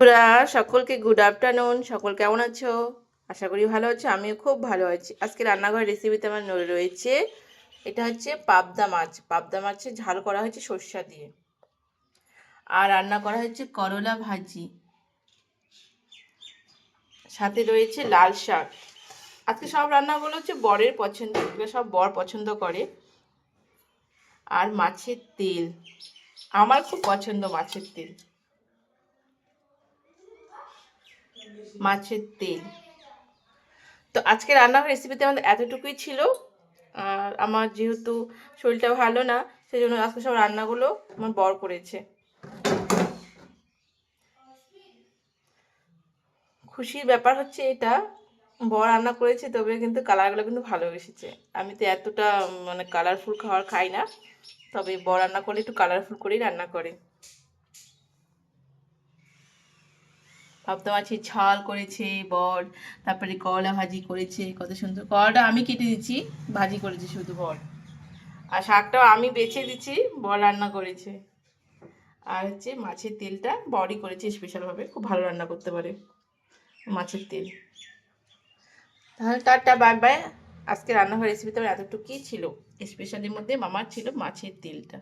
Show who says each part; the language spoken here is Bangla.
Speaker 1: বন্ধুরা, সকলকে গুড আফটারনুন। সকল কেমন আছো? আশা করি ভালো আছো। আমিও খুব ভালো আছি। আজকে রান্নাঘর রেসিপিতে আমার রয়েছে, এটা হচ্ছে পাবদা মাছ। পাবদা মাছের ঝাল করা হয়েছে সর্ষা দিয়ে, আর রান্না করা হয়েছে করলা ভাজি, সাথে রয়েছে লাল শাক। আজকে সব রান্নাগুলো হচ্ছে বরের পছন্দ, এগুলো সব বর পছন্দ করে। আর মাছের তেল, আমার খুব পছন্দ মাছের তেল। মাছের তেল তো আজকে রান্নার রেসিপিতে আমাদের এতটুকুই ছিল। আর আমার যেহেতু শরীরটা ভালো না, সেই জন্য আজকে সব রান্নাগুলো আমার বর করেছে। খুশির ব্যাপার হচ্ছে এটা, বর রান্না করেছে, তবে কিন্তু কালারগুলো কিন্তু ভালো এসেছে। আমি তো এতটা মানে কালারফুল খাবার খাই না, তবে বর রান্না করলে একটু কালারফুল করেই রান্না করে। পাবদা মাছের ঝাল করেছে বর, তারপরে করলা ভাজি করেছে, কত সুন্দর। করলাটা আমি কেটে দিচ্ছি, ভাজি করেছে শুধু বর। আর শাকটাও আমি বেছে দিচ্ছি, বর রান্না করেছে। আর হচ্ছে মাছের তেলটা বড়ি করেছে স্পেশালভাবে, খুব ভালো রান্না করতে পারে মাছের তেল। তাহলে টাটা, বাই বাই। আজকে রান্নাঘর রেসিপিতে আমার এতটুকুই ছিল। স্পেশালির মধ্যে মামার ছিল মাছের তেলটা।